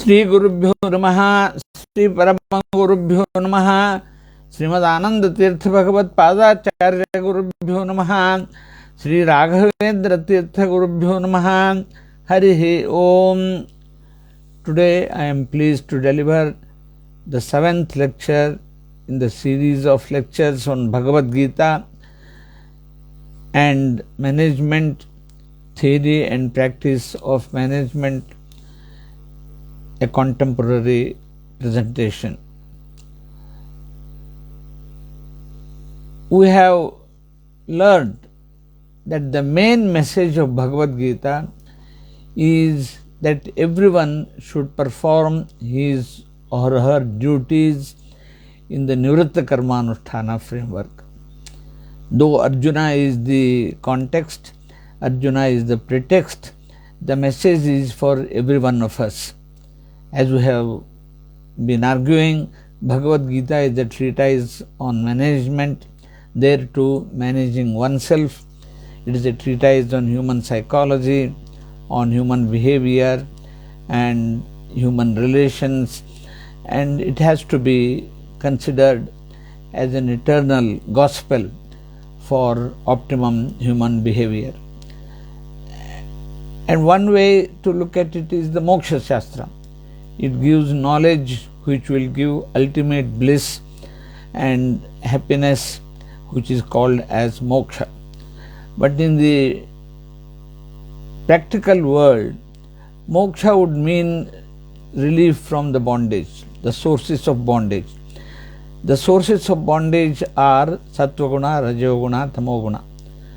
श्री गुरुभ्यो नमः। श्री परम गुरुभ्यो नमः। श्रीमदानंद तीर्थ भगवत पादाचार्य गुरुभ्यो नमः। श्री राघवेंद्र तीर्थ गुरुभ्यो नमः। हरिः ओम। Today I am pleased to deliver the 7th lecture in the series of lectures on Bhagavadgita and management theory and practice of management, a contemporary presentation. We have learned that the main message of Bhagavad Gita is that everyone should perform his or her duties in the Nivrutta Karmanushthana framework. Though Arjuna is the context, Arjuna is the pretext, the message is for every one of us. As we have been arguing, Bhagavad Gita is a treatise on management, there too managing oneself. It is a treatise on human psychology, on human behavior and human relations, and it has to be considered as an eternal gospel for optimum human behavior. And one way to look at it is the Moksha Shastra. It gives knowledge which will give ultimate bliss and happiness, which is called as moksha. But in the practical world, moksha would mean relief from the bondage, the sources of bondage. The sources of bondage are sattvaguna, rajoguna, tamoguna.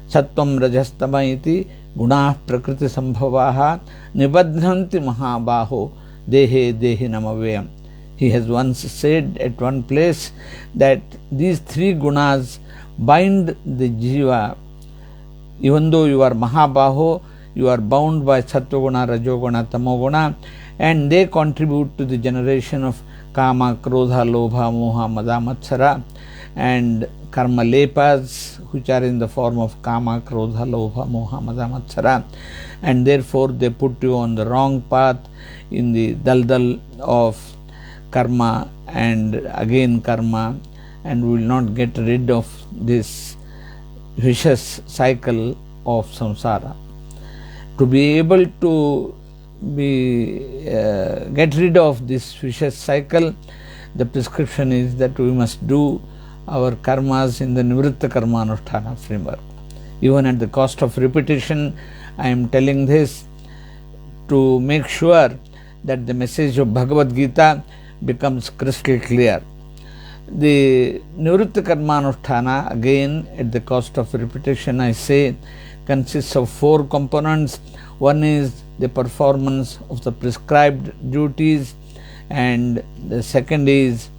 Sattvam rajastama iti gunah prakriti sambhavaha nibadhanti mahabaho dehe dehe namavayam. He has once said at one place that these three gunas bind the jiva. Even though you are mahabaho, you are bound by sattvaguna, rajoguna, tamoguna, and they contribute to the generation of kama, krodha, lobha, moha, mada, matsara, and karma lepas, which are in the form of kama, krodha, lobha, moha, mada, matsara, and therefore they put you on the wrong path in the daldal of karma and again karma, and will not get rid of this vicious cycle of samsara. To be able to get rid of this vicious cycle, the prescription is that we must do our karmas in the Nivrutta Karmanushthana framework. Even at the cost of repetition, I am telling this to make sure that the message of Bhagavad Gita becomes crystal clear. The Nivrutta Karmanushthana, again at the cost of repetition I say, consists of 4 components. One is the performance of the prescribed duties, and the second is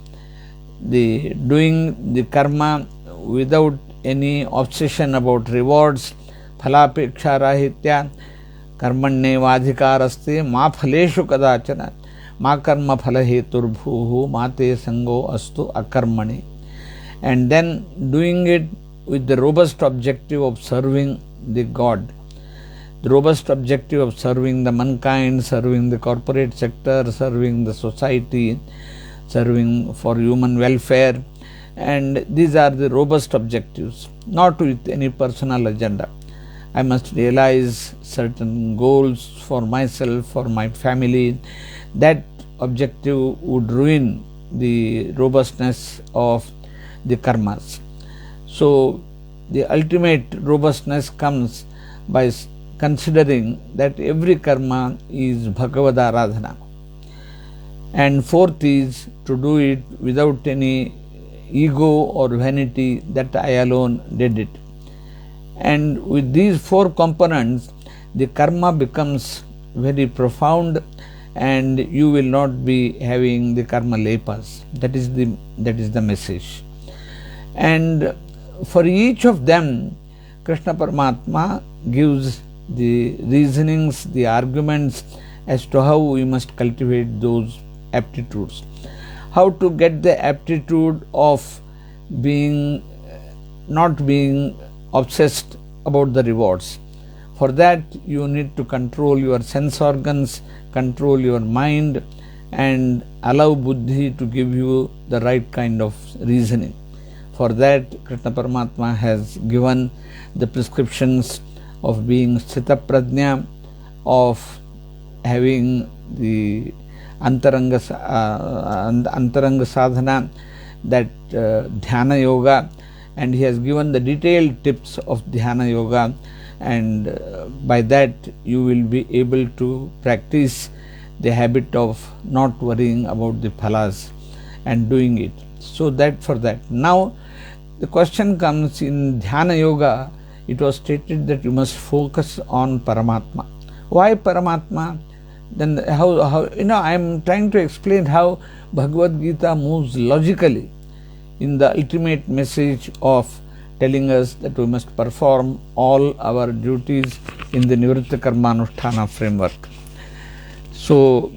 the doing the karma without any obsession about rewards, phalapeksha rahitya, karmanyevadhikarasте ma phaleshu kadachana ma karma phala heturbhuhu mate sango astu akarmani. And then doing it with the robust objective of serving the God, the robust objective of serving the mankind, serving the corporate sector, serving the society, serving for human welfare, and these are the robust objectives, not with any personal agenda. I must realize certain goals for myself, for my family. That objective would ruin the robustness of the karmas. So the ultimate robustness comes by considering that every karma is Bhagavad Aradhana. And fourth is to do it without any ego or vanity that I alone did it. And with these 4 components, the karma becomes very profound, and you will not be having the karma lepas. That is the message. And for each of them, Krishna Paramatma gives the reasonings, the arguments as to how we must cultivate those aptitudes. How to get the aptitude of not being obsessed about the rewards. For that you need to control your sense organs, control your mind, and allow buddhi to give you the right kind of reasoning. For that, Krishna Paramatma has given the prescriptions of being Sthita Prajna, of having the Antaranga Sadhana, that Dhyana Yoga, and he has given the detailed tips of Dhyana Yoga, and by that you will be able to practice the habit of not worrying about the phalas and doing it. So that for that. Now the question comes, in Dhyana Yoga, it was stated that you must focus on Paramatma. Why Paramatma? Then how I am trying to explain how Bhagavadgita moves logically in the ultimate message of telling us that we must perform all our duties in the Nivrutta Karmanushthana framework. So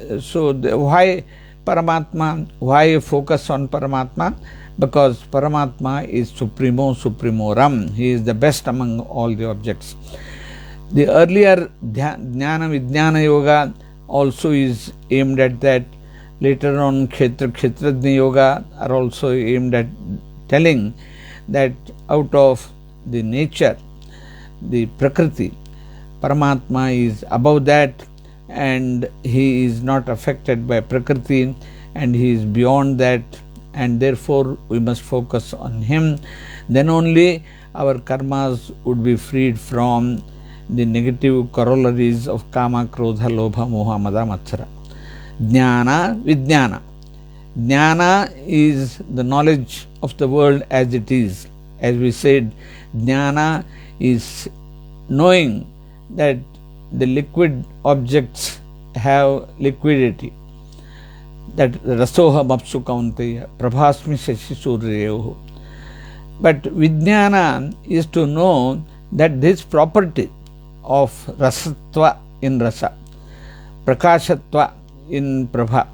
why Paramatma? Why focus on Paramatma? Because Paramatma is Supremo Supremoram. He is the best among all the objects. The earlier Jnana Vijnana Yoga also is aimed at that. Later on, Kshetrajna Yoga are also aimed at telling that out of the nature, the Prakriti, Paramatma is above that, and he is not affected by Prakriti, and he is beyond that, and therefore we must focus on him. Then only our karmas would be freed from the negative corollaries of Kama, Krodha, Lobha, Moha, Mada, Matsara. Jnana Vijnana. Jnana is the knowledge of the world as it is. As we said, Jnana is knowing that the liquid objects have liquidity. That Rasoha Mapsu Kaunteya, Prabhasmi Shashi Suryayoho. But Vijnana is to know that this property of Rasatva in Rasa, Prakashatva in Prabha,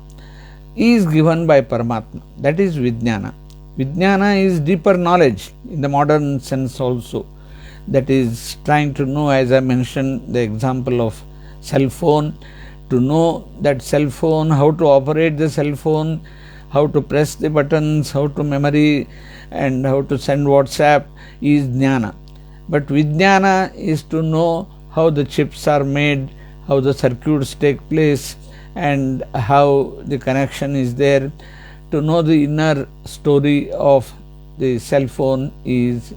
is given by Paramatma. That is Vijnana. Vijnana is deeper knowledge in the modern sense also. That is trying to know, as I mentioned, the example of cell phone, to know that cell phone, how to operate the cell phone, how to press the buttons, how to memory, and how to send WhatsApp is Jnana. But Vijnana is to know how the chips are made, how the circuits take place, and how the connection is there. To know the inner story of the cell phone is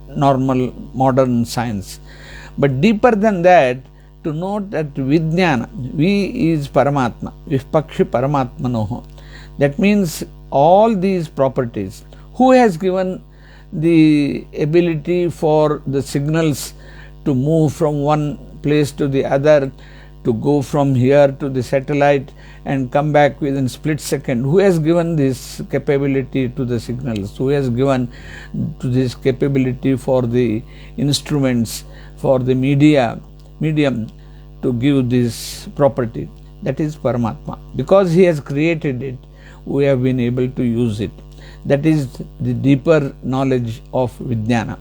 normal modern science. But deeper than that, to know that Vijnana, V is Paramatma, Vipakshi Paramatmanoho. That means all these properties. Who has given the ability for the signals to move from one place to the other, to go from here to the satellite and come back within split second? Who has given this capability to the signals? Who has given to this capability for the instruments, for the medium to give this property? That is Paramatma. Because he has created it, we have been able to use it. That is the deeper knowledge of Vijnana.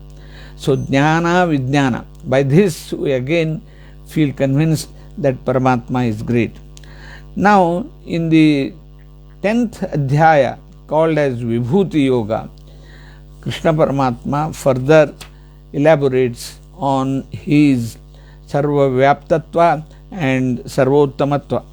So Jnana Vijnana. By this we again feel convinced that Paramatma is great. Now in the 10th Adhyaya, called as Vibhuti Yoga, Krishna Paramatma further elaborates on his Sarva Vyaptatva and Sarvottamatva.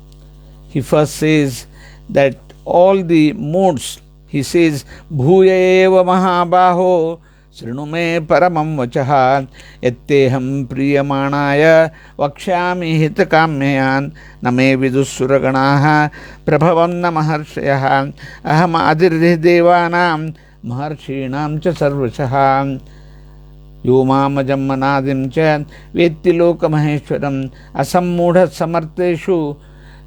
He first says that all the modes, he says, Bhuya eva mahabaho srinume paramam vachaha yatteham priyamanaya vakshami hitakamyayan name vidusuraganaha prabhavanna maharshayah aham adirhi devanam maharshinam cha sarvashaha yomamajam manadim cha vetti lokamaheshwaram asammudha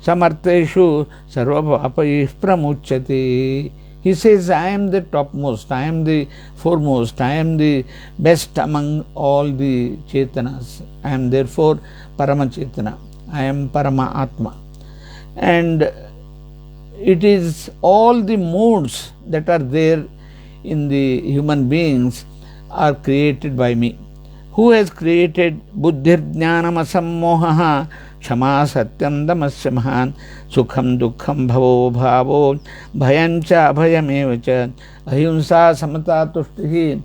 samarteshu sarvapapayih pramuchyate. He says, I am the topmost, I am the foremost, I am the best among all the Chetanas. I am therefore Paramachetana. I am Parama Atma. And it is all the modes that are there in the human beings are created by me. Who has created Buddhir Jnanam Asammohaha Kshama Satyam Damasya Mahan, Sukham Dukkham Bhavo Bhavo, Bhayancha Abhayamevacha, Ahimsa Samata Tushtihi,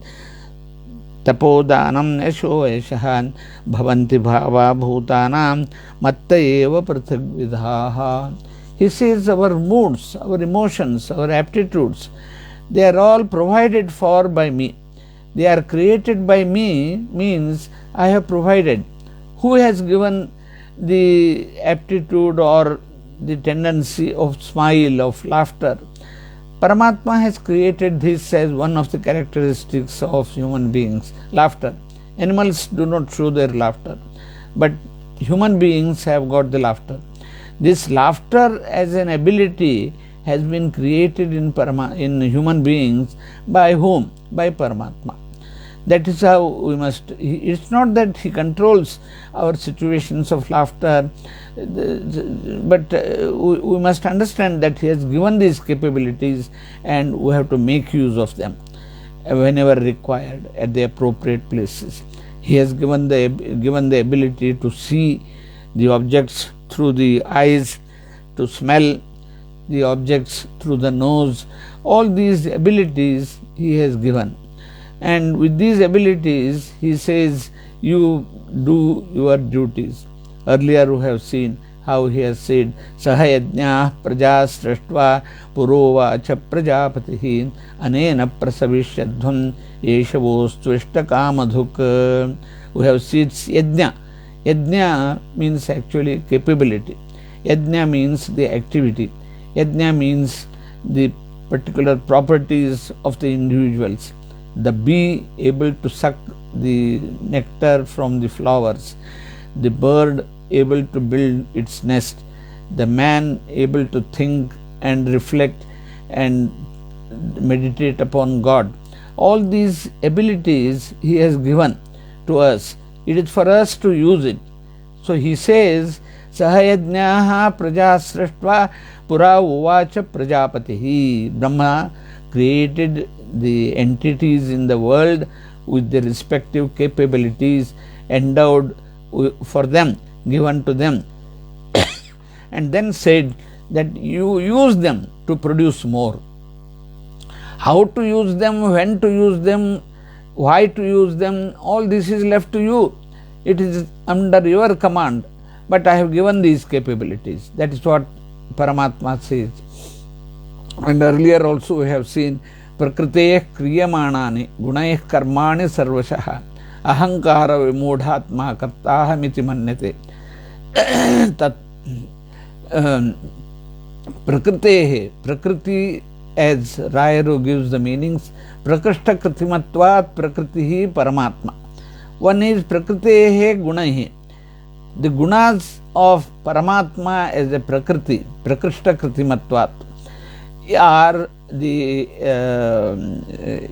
Tapodanam Yasho Yashahan, Bhavanti Bhava Bhutanam, Matta Eva Prathagvidhaha. He says our moods, our emotions, our aptitudes, they are all provided for by me. They are created by me means I have provided. Who has given the aptitude or the tendency of smile, of laughter? Paramatma has created this as one of the characteristics of human beings, laughter. Animals do not show their laughter, but human beings have got the laughter. This laughter as an ability has been created in human beings by whom? By Paramatma. That is how we must, it's not that he controls our situations of laughter, but we must understand that he has given these capabilities and we have to make use of them whenever required at the appropriate places. He has given the ability to see the objects through the eyes, to smell the objects through the nose. All these abilities he has given. And with these abilities, he says, you do your duties. Earlier we have seen how he has said, Sahayajna praja srashtva purovacha prajapatihi anena prasavishyadhvam yeshavostvishta kamadhuk. We have seen yajna. Yajna means actually capability. Yajna means the activity. Yajna means the particular properties of the individuals. The bee able to suck the nectar from the flowers, the bird able to build its nest, the man able to think and reflect and meditate upon God. All these abilities he has given to us. It is for us to use it. So he says, Sahayajnaha praja srashtva pura uvacha prajapatihi. Brahma created the entities in the world with their respective capabilities endowed for them, given to them, and then said that you use them to produce more. How to use them, when to use them, why to use them, all this is left to you. It is under your command, but I have given these capabilities. That is what Paramatma says. And earlier also we have seen Prakriteh kriyamanani gunayeh karmani sarvashah ahankara vimodhatma kartahamiti manyate. Tat Prakriteh, Prakriti, as Rayaru gives the meanings, Prakrishta kritimatvat Prakritihi Paramatma. One is Prakritehe Gunahe. The gunas of Paramatma as a Prakriti, Prakrishta kritimatvat, are the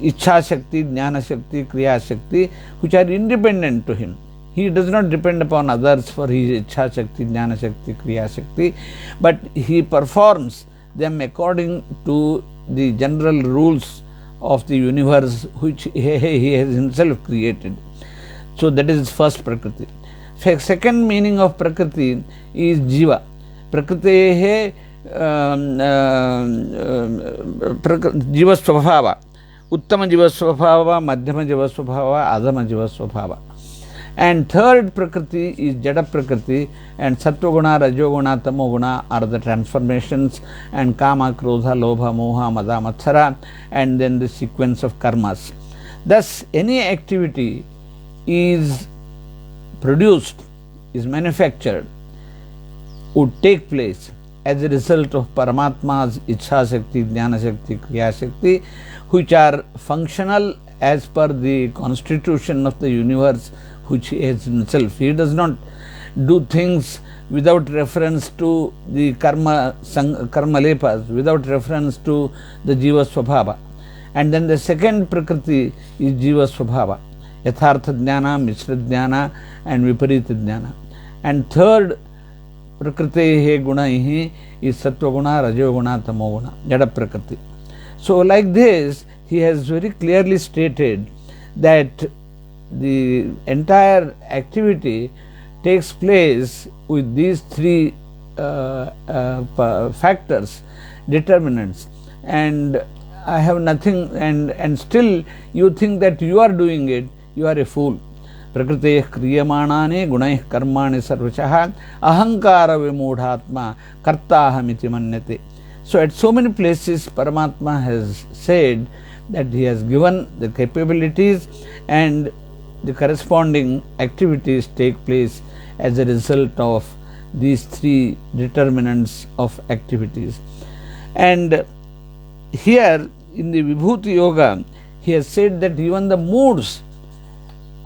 Ichha Shakti, Jnana Shakti, Kriya Shakti, which are independent to him. He does not depend upon others for his Ichha Shakti, Jnana Shakti, Kriya Shakti, but he performs them according to the general rules of the universe which he has himself created. So that is first Prakriti. Second meaning of Prakriti is Jiva. Prakritehe Jiva Svabhava. Uttama Jiva Svabhava, Madhyama Jiva Svabhava, Adhama Jiva Svabhava. And third Prakriti is Jada Prakriti, and Sattva-guna, Rajoguna, Tamoguna are the transformations, and Kama, Krodha, Lobha, Moha, Mada, Matsara, and then the sequence of karmas. Thus, any activity is produced, is manufactured, would take place as a result of Paramatma's Ichha Shakti, Jnana Shakti, Kriya Shakti, which are functional as per the constitution of the universe which he has himself. He does not do things without reference to the karma lepas, without reference to the Jiva Swabhava. And then the second Prakriti is Jiva Swabhava, Yathartha Jnana, Mishra Jnana, and Viparita Jnana. And third Prakritehe Gunaihi is Sattva Guna, Rajoguna, Tamoguna, Jada Prakriti. So like this, he has very clearly stated that the entire activity takes place with these three factors, determinants, and I have nothing, and still you think that you are doing it, you are a fool. Prakrite kriyamanane gunaih karmani sarvachah ahankara vimodhatma kartahamiti manyate. So at so many places Paramatma has said that he has given the capabilities and the corresponding activities take place as a result of these three determinants of activities. And here in the Vibhuti Yoga, he has said that even the moods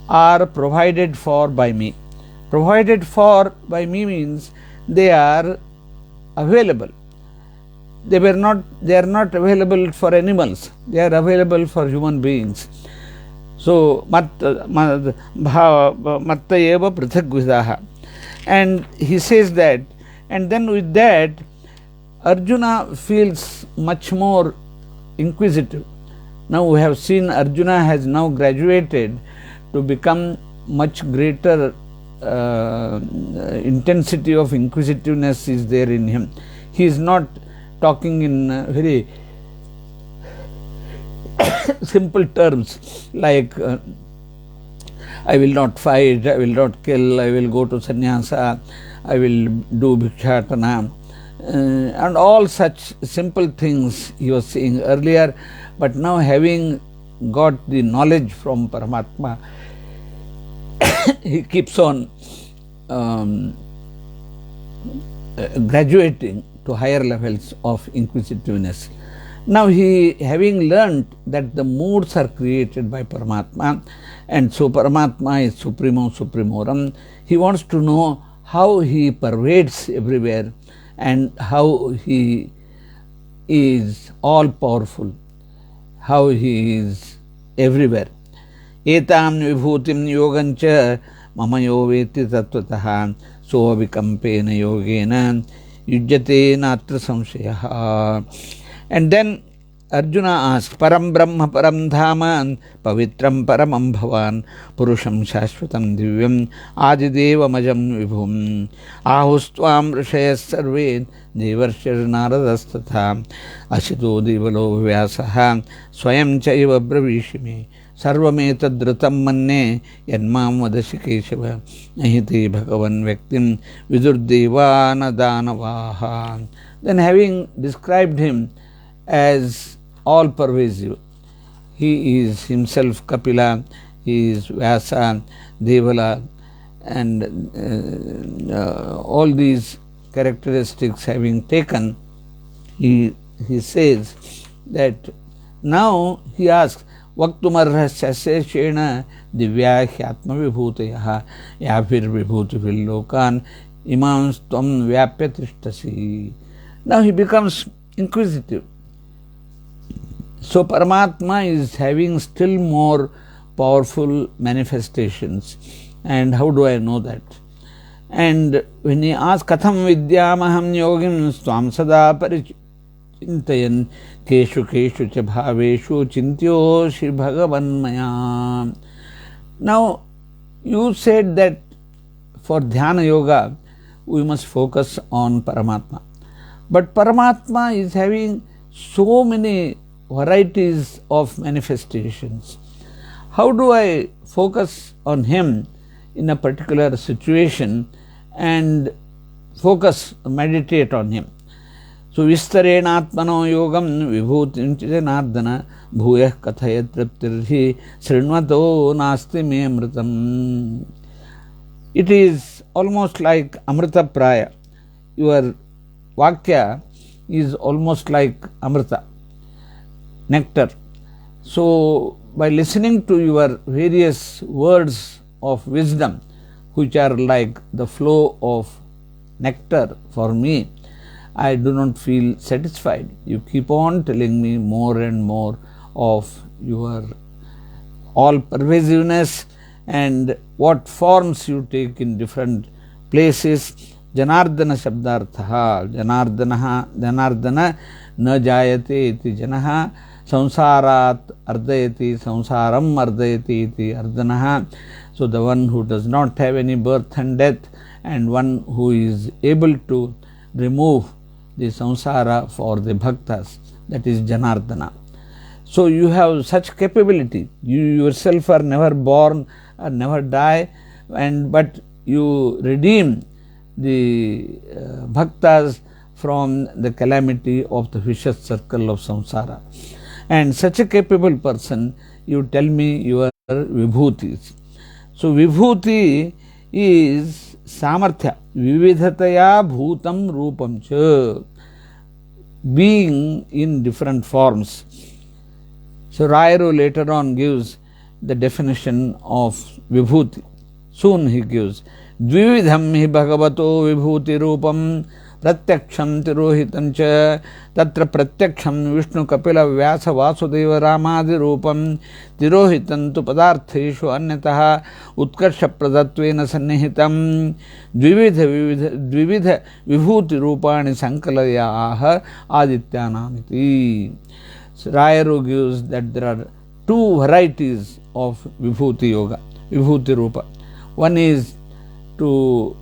are provided for by me. Provided for by me means they are available. They are not available for animals, they are available for human beings. So, matta eva prithagvidaha. And he says that, and then with that, Arjuna feels much more inquisitive. Now we have seen Arjuna has now graduated to become much greater intensity of inquisitiveness is there in him. He is not talking in very simple terms like I will not fight, I will not kill, I will go to sannyasa, I will do bhikshatana, and all such simple things he was saying earlier. But now, having got the knowledge from Paramatma, he keeps on graduating to higher levels of inquisitiveness. Now he, having learnt that the moods are created by Paramatma, and so Paramatma is Supremo Supremoram, he wants to know how he pervades everywhere and how he is all powerful, how he is everywhere. Etam vibhutim yogancha mamayo veti tattvataha so vikampena yogena yujyate natra samshayaha. And then Arjuna asks, Param Brahma Param Dhaman Pavitram Paramam Bhavan Purusham Shashvatam Divyam Adideva Majam Vibhum Ahustvam Rishayas Sarve Devarshir Naradastatha Ashito Devalo Vyasaha Swayam Chaiva Bravishimi Sarvametadrutam Manne Yanmam Vadashikeshava Nahiti Bhagavan Vyaktim Vidurdevana Danavaha. Then, having described him as all pervasive, he is himself Kapila, he is Vyasa, Devala, and all these characteristics having taken, he says that now he asks, Vaktumarhasya shena divya hyatma vibhutayaha yafir vibhuti villokan imam tvam vyapya tishtasi. Now he becomes inquisitive. So Paramatma is having still more powerful manifestations. And how do I know that? And when he asks, Katham vidyamaham yogim svam sada parichintayan keshu keshu cha bhaveshu chintyo shri bhagavanmaya. Now, you said that for dhyana yoga, we must focus on Paramatma. But Paramatma is having so many varieties of manifestations. How do I focus on him in a particular situation and meditate on him? So, Vistarenatmano yogam vibhutim janardana bhuyah kathayat traptirhi srinvato nasti me amritam. It is almost like Amrita Praya. Your Vakya is almost like Amrita, nectar. So, by listening to your various words of wisdom, which are like the flow of nectar for me, I do not feel satisfied. You keep on telling me more and more of your all pervasiveness and what forms you take in different places. Janardana Shabdarthaha, Janardana na jayate iti janaha, samsarat ardayati, samsaram ardayati iti ardanaha. So So the one who does not have any birth and death, and one who is able to remove the samsara for the bhaktas, that is Janardana. So you have such capability. You yourself are never born or never die, but you redeem the bhaktas from the calamity of the vicious circle of samsara. And such a capable person, you tell me your vibhutis. So vibhuti is samarthya, vividhataya bhutam rupam cha, being in different forms. So Rayaru later on gives the definition of vibhuti. Soon he gives dvividham hi bhagavato vibhuti rupam pratyaksham tirohitam cha tatra pratyaksham vishnu kapila vyasa vasudeva ramadi rupam tirohitam tu padartheshu anyataha utkarsha pradatvena sannihitam dvividha vibhuti rupani sankalayaha adityanamiti. Rayaru gives that there are two varieties of Vibhuti Yoga, Vibhuti Rupa. One is to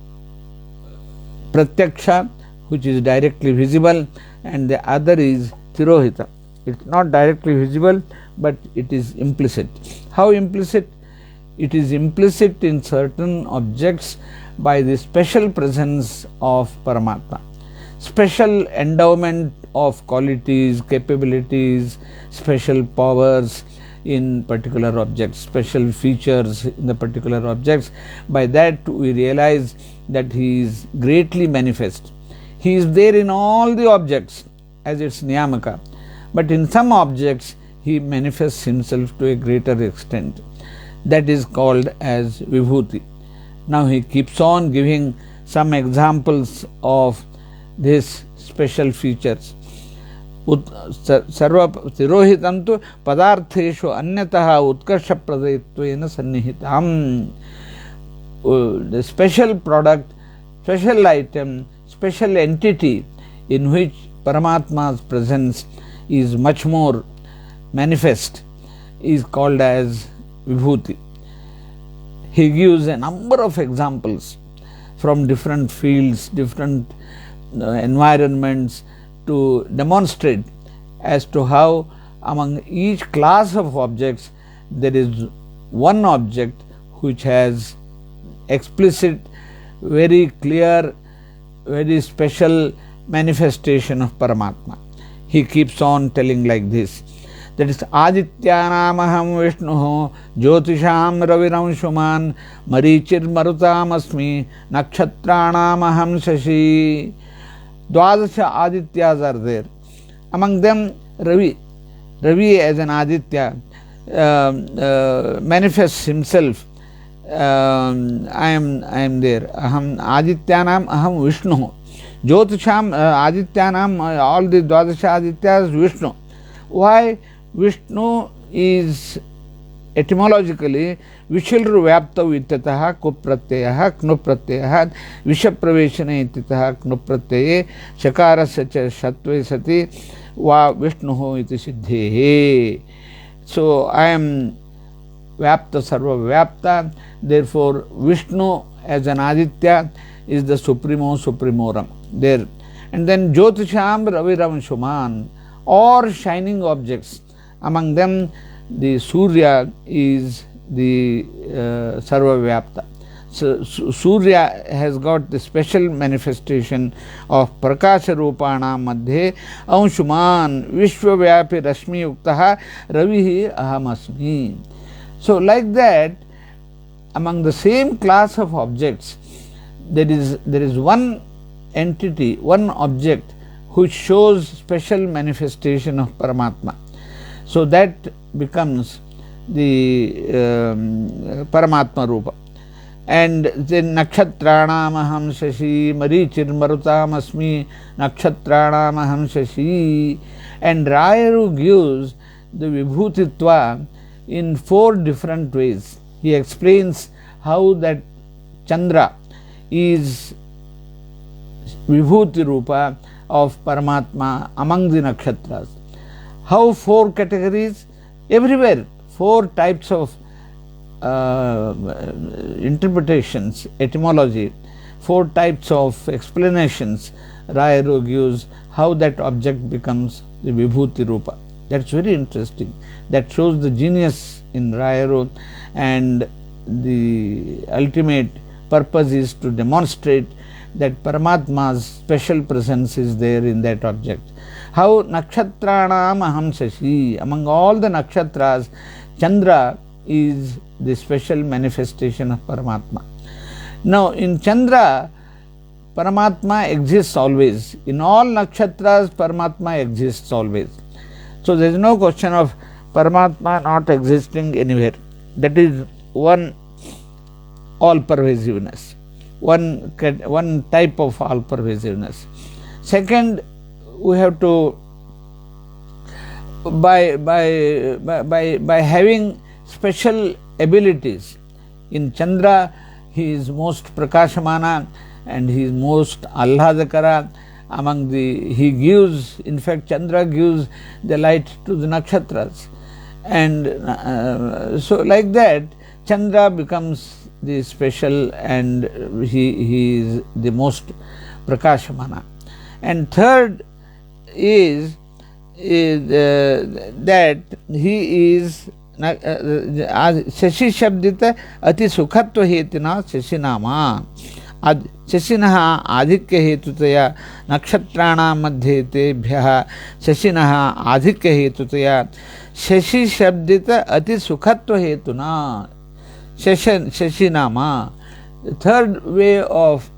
Pratyaksha, which is directly visible, and the other is Tirohita. It's not directly visible, but it is implicit. How implicit? It is implicit in certain objects by the special presence of Paramatma, special endowment of qualities, capabilities, special powers in particular objects, special features in the particular objects. By that we realize that he is greatly manifest. He is there in all the objects as its niyamaka, but in some objects he manifests himself to a greater extent. That is called as vibhuti. Now he keeps on giving some examples of these special features. Sarva tirohitam tu padartheshu anyataha utkarsha pradayitvena sannihitam. The special product, special item, special entity in which Paramatma's presence is much more manifest is called as vibhuti. He gives a number of examples from different fields, different environments, to demonstrate as to how among each class of objects there is one object which has explicit, very clear, very special manifestation of Paramatma. He keeps on telling like this, that is Adityanamaham Vishnuho Jyotisham Raviramshuman Marichir Marutamasmi Nakshatranamaham Shashi. Dwadasha Adityas are there. Among them Ravi. Ravi as an Aditya manifests himself. I am there. Aham Adityanam Aham Vishnu. Jyotisham Adityanam, all the Dwadasha Adityas Vishnu. Why? Vishnu is etymologically Vishilru Vyapta Vityataha Kupratyaya Knupratyaya Vishapraveshana Ityataha Knupratyaya Shakara Sacha Shatve Sati Va Vishnuho Iti Siddhehe. So I am Vyapta Sarva Vyapta, therefore Vishnu as an Aditya is the Supremo Supremoram there. And then Jyotisham Raviramshuman, or shining objects. Among them the Surya is the Sarva Vyapta. So Surya has got the special manifestation of Prakasha Rupana Madhe Anshuman Vishwavyapi Rashmi Yuktaha Ravihi Ahamasmi. So like that, among the same class of objects, there is one entity, one object which shows special manifestation of Paramatma. So that becomes the Paramatma Rupa. And then Nakshatranam Aham Shashi, Marichir Marutam Asmi Nakshatranam Aham Shashi. And Rayaru gives the Vibhutitva in 4 different ways. He explains how that Chandra is Vibhuti Rupa of Paramatma among the nakshatras. How 4 categories? Everywhere 4 types of interpretations, etymology, 4 types of explanations Rayuru gives how that object becomes the Vibhuti Rupa. That's very interesting. That shows the genius in Rayuru, and the ultimate purpose is to demonstrate that Paramatma's special presence is there in that object. How Nakshatranam Aham Shashi, among all the nakshatras, Chandra is the special manifestation of Paramatma. Now in Chandra, Paramatma exists always. In all nakshatras, Paramatma exists always. So there is no question of Paramatma not existing anywhere. That is one all-pervasiveness, one type of all-pervasiveness. Second, we have to, by having special abilities. In Chandra, he is most prakashamana and he is most allhadakara. Among the, he gives, in fact, Chandra gives the light to the nakshatras, and so like that, Chandra becomes the special, and he is the most prakashamana. And third is that he is Shashi Shabdita Ati Sukhatva Hetina Shashinama. Shashinah Adhikya Hetutaya Nakshatrana Madhye Tebhyaha Shashinah Adhikya Hetutaya Shashi Shabdita Ati Sukhatva Hetuna Shashinama. The third way of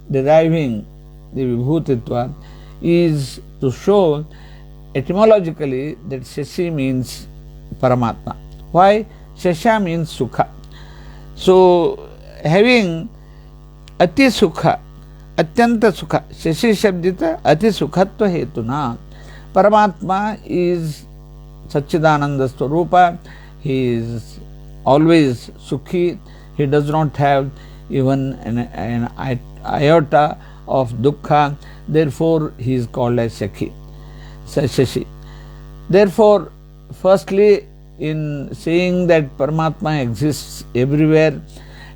deriving the Vibhutitva is to show etymologically that Shashi means Paramatma. Why? Shasha means Sukha. So having Ati Sukha, Atyanta Sukha, Shashi Shabdita Ati Sukhatva Hetuna. Paramatma is Satchidananda Swarupa. He is always Sukhi. He does not have even an iota of dukkha. Therefore, he is called as Shashi. Therefore, firstly, in saying that Paramatma exists everywhere,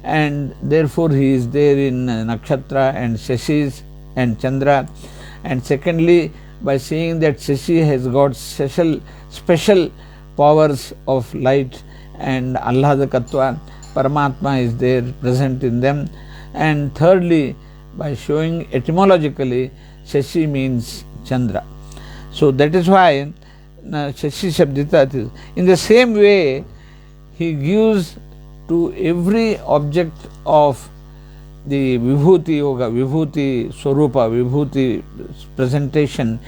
and therefore he is there in nakshatra and Shashis and Chandra, and secondly, by saying that Shashi has got special powers of light and Allhadakatva, Paramatma is there present in them, and thirdly, by showing etymologically Shashi means Chandra. So that is why Shashi Shabdita. In the same way, he gives to every object of the Vibhuti Yoga, Vibhuti Swarupa, Vibhuti presentation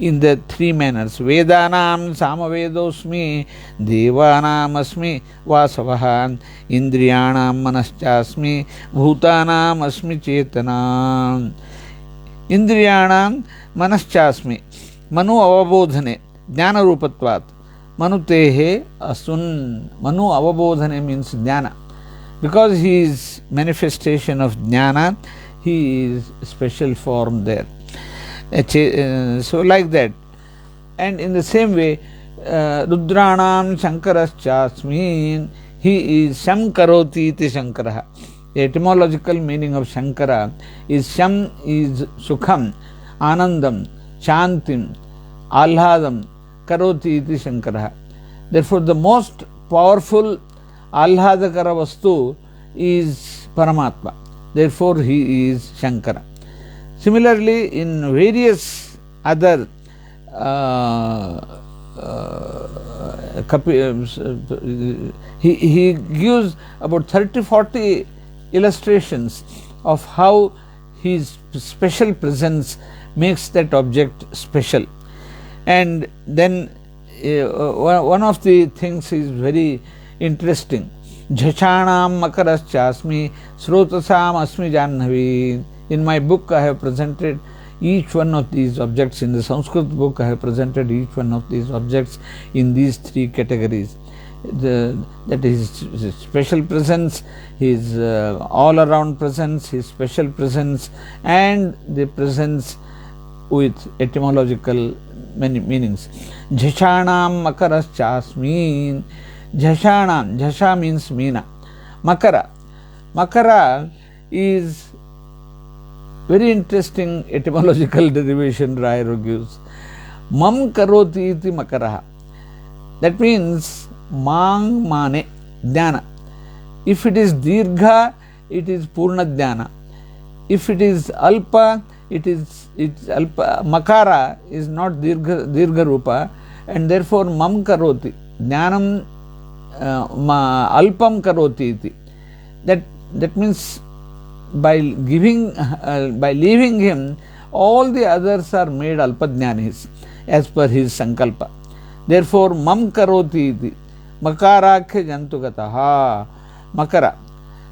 in the 3 manners. Vedanam Samavedosmi, Devanam Asmi Vasavaha, Indriyanam Manaschasmi, Bhutanam Asmi Chetanam. Indriyanam Manaschasmi, Manu Avabodhane, Jnana Rupatvat. Manutehe asun. Manu avabodhane means jnana. Because he is manifestation of jnana, he is special form there. So like that. And in the same way, Rudranam Shankarashasmin, he is Shamkaroti iti Shankara. The etymological meaning of Shankara is Sham is Sukham, Anandam, Shantim, Alhadam, Karoti iti Shankara. Therefore, the most powerful Allhadakara Vastu is Paramatma. Therefore, he is Shankara. Similarly, in various other he gives about 30-40 illustrations of how his special presence makes that object special. And then one of the things is very interesting. Jhachanam makaraschasmi srotasam asmi janhavi. In my book I have presented each one of these objects. In the Sanskrit book I have presented each one of these objects in these 3 categories. That is his special presence, his all around presence, his special presence, and the presence with etymological many meanings. Jhachanam makaraschasmi. Jhashanam, Jhasha means Meena. Makara. Makara is very interesting etymological derivation Rayuru gives. Mam karoti iti makaraha. That means mang mane, dhyana. If it is dirgha, it is purna dhyana. If it is alpa, it's alpa. Makara is not dirgha rupa, and therefore mam karoti, dhanam alpam karoti iti. That means by leaving him, all the others are made alpadhyanis as per his sankalpa. Therefore, mam karoti iti, makarakya jantugataha, makara.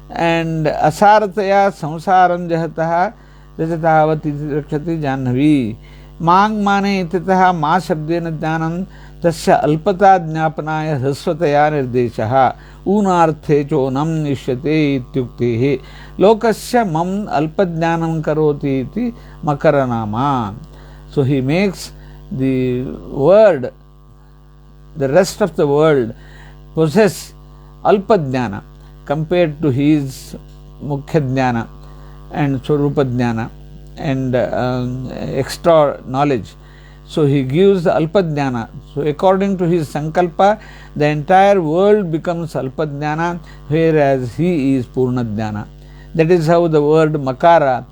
And asarataya samsaram jahataha rajatavati rakshati janhavi. Mang mane ititaha ma shabdena jnanam tasya alpata jnapanaya hrasvataya nirdeshaha unarthe chonam nishyate ityuktehe lokasya mam alpadjnanam karoti iti makaranama. So he makes the word, the rest of the world possess alpadjnana compared to his mukhya jnana and swarupa jnana and extra knowledge. So he gives the alpadhyana. So according to his sankalpa, the entire world becomes alpadhyana, whereas he is purnadhyana. That is how the word makara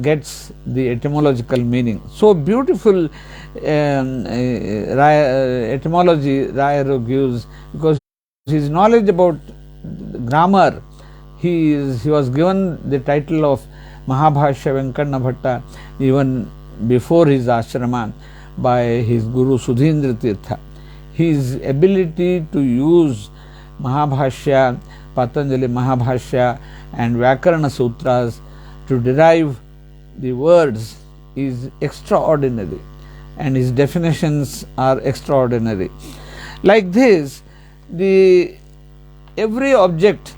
gets the etymological meaning. So beautiful etymology Rayuru gives, because his knowledge about grammar, he was given the title of Mahabhashya Venkana Bhatta even before his ashrama by his Guru Sudhindra Tirtha. His ability to use Mahabhashya, Patanjali Mahabhashya and Vyakarana Sutras to derive the words is extraordinary, and his definitions are extraordinary. Like this, every object,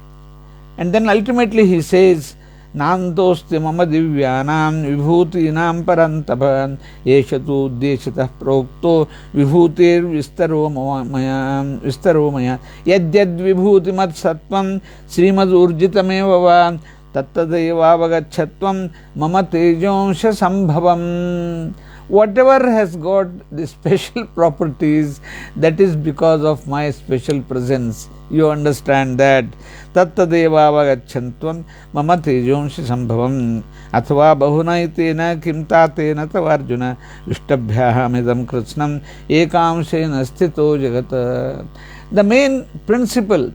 and then ultimately he says, Nantosti mama divyanam vibhutinam parantapan yeshatu deshatah prokto vibhutir vistaro maya yadyad vibhuti mat sattvam srimad urjitameva va tattadeva avagachatvam mama tejonsha sambhavam. Whatever has got the special properties, that is because of my special presence. You understand that. Tattadeva avagachatvam mama tejonsha sambhavam athva bahunayitena kim tatena tavarjuna ishtabhyahamidam kritsnam ekamshena sthito jagata. The main principle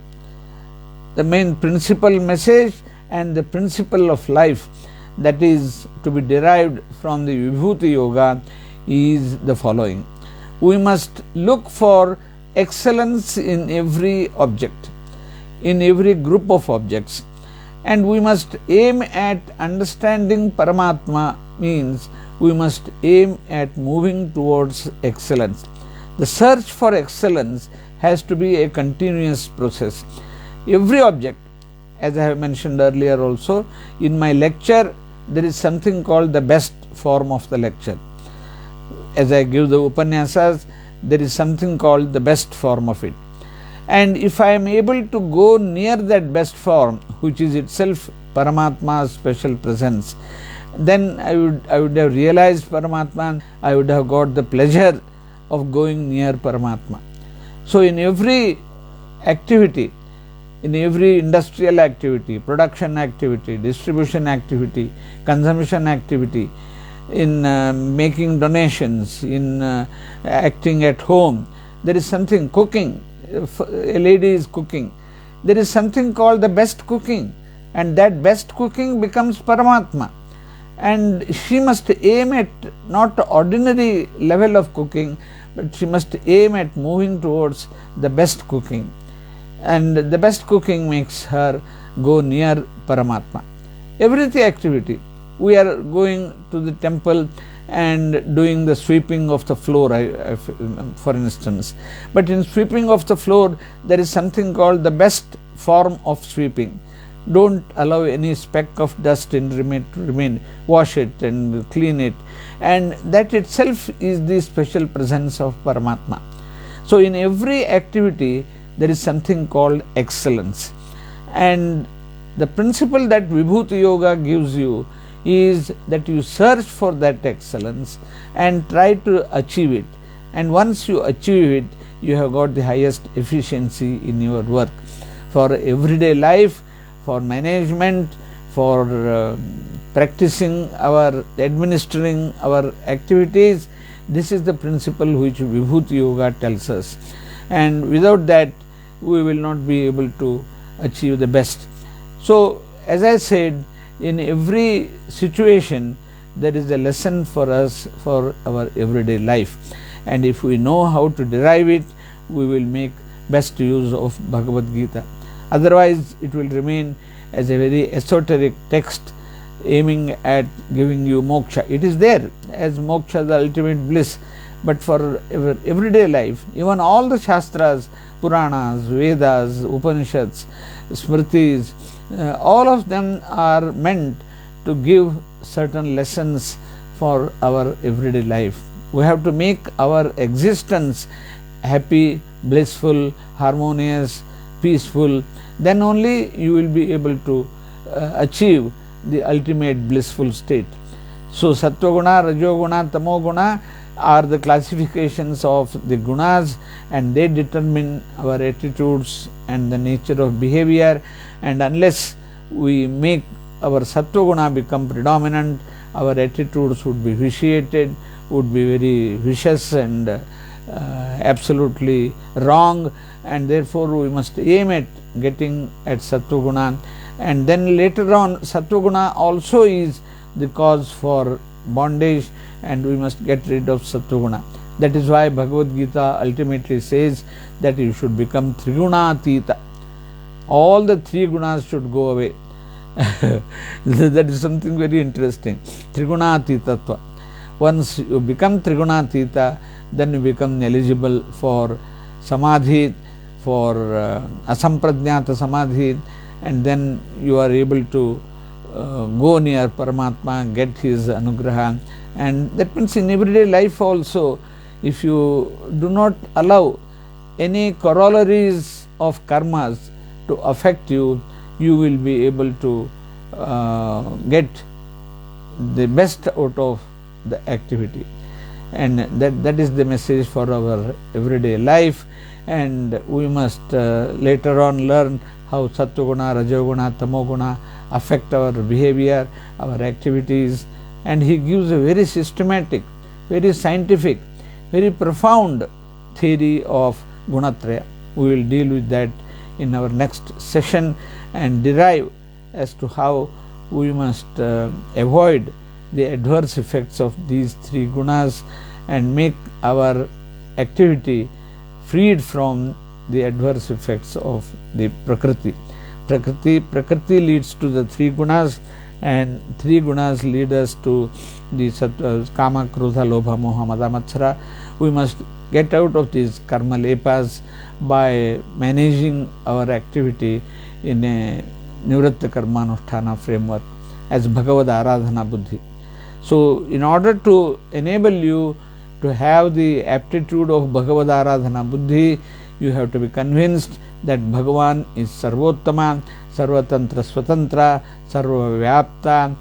message and the principle of life that is to be derived from the Vibhuti Yoga is the following. We must look for excellence in every object, in every group of objects, and we must aim at understanding Paramatma, means we must aim at moving towards excellence. The search for excellence has to be a continuous process. Every object, as I have mentioned earlier also, in my lecture there is something called the best form of the lecture. As I give the Upanyasas, there is something called the best form of it. And if I am able to go near that best form, which is itself Paramatma's special presence, then I would have realized Paramatma, I would have got the pleasure of going near Paramatma. So in every activity, in every industrial activity, production activity, distribution activity, consumption activity, in making donations, in acting at home, there is something, cooking, a lady is cooking, there is something called the best cooking, and that best cooking becomes Paramatma. And she must aim at not ordinary level of cooking, but she must aim at moving towards the best cooking. And the best cooking makes her go near Paramatma. Every activity, we are going to the temple and doing the sweeping of the floor, for instance. But in sweeping of the floor, there is something called the best form of sweeping. Don't allow any speck of dust to remain. Wash it and clean it. And that itself is the special presence of Paramatma. So in every activity there is something called excellence, and the principle that Vibhuti Yoga gives you is that you search for that excellence and try to achieve it, and once you achieve it, you have got the highest efficiency in your work. For everyday life, for management, for practicing our administering our activities, this is the principle which Vibhuti Yoga tells us, and without that we will not be able to achieve the best. So as I said, in every situation there is a lesson for us for our everyday life, and if we know how to derive it, we will make best use of Bhagavadgita. Otherwise it will remain as a very esoteric text aiming at giving you moksha. It is there as moksha, the ultimate bliss, but for everyday life, even all the Shastras, Puranas, Vedas, Upanishads, Smritis, all of them are meant to give certain lessons for our everyday life. We have to make our existence happy, blissful, harmonious, peaceful, then only you will be able to achieve the ultimate blissful state. So Sattva-guna, Rajo-guna, Tamo-guna are the classifications of the gunas, and they determine our attitudes and the nature of behavior, and unless we make our Sattva-guna become predominant, our attitudes would be vitiated, would be very vicious and absolutely wrong, and therefore we must aim at getting at Sattva-guna. And then later on, Sattva-guna also is the cause for bondage, and we must get rid of Sattva-guna. That is why Bhagavad-gita ultimately says that you should become Triguna-atita. All the three gunas should go away. That is something very interesting. Triguna-atitatva. Once you become Triguna-atita, then you become eligible for Samadhi, for Asampradnyata Samadhi, and then you are able to go near Paramatma, get his anugraha. And that means in everyday life also, if you do not allow any corollaries of karmas to affect you, you will be able to get the best out of the activity. And that is the message for our everyday life, and we must later on learn how Sattva-guna, Rajo-guna, Tamo-guna affect our behavior, our activities, and he gives a very systematic, very scientific, very profound theory of Gunatraya. We will deal with that in our next session and derive as to how we must avoid the adverse effects of these three gunas and make our activity freed from the adverse effects of the Prakriti. Prakriti leads to the three gunas, and three gunas lead us to the Kama, Krodha, Lobha, Moha, Mada, Matsara. We must get out of these karma lepas by managing our activity in a Nivrutta Karmanushthana framework as Bhagavad Aradhana Buddhi. So in order to enable you to have the aptitude of Bhagavad Aradhana Buddhi, you have to be convinced that Bhagavan is Sarvottama, Sarvatantra Swatantra, Sarvavyapta,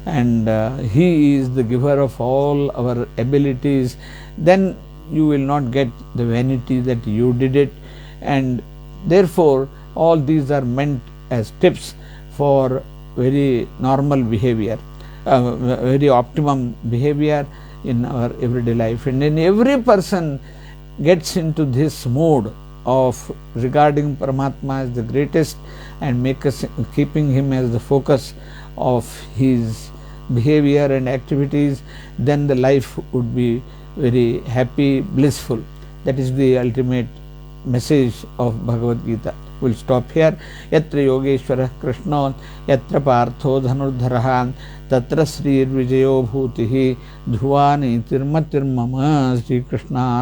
and he is the giver of all our abilities. Then you will not get the vanity that you did it, and therefore all these are meant as tips for very normal behavior, very optimum behavior in our everyday life. And then every person gets into this mode of regarding Paramatma as the greatest and keeping him as the focus of his behavior and activities, then the life would be very happy, blissful. That is the ultimate message of Bhagavad Gita. We'll stop here. Yatra Yogeshwarah Krishna, Yatra Partho Dhanurdharaha, Tatra Sri Vijayo Bhutihi, Dhuvani Tirmatirmama. Sri Krishna.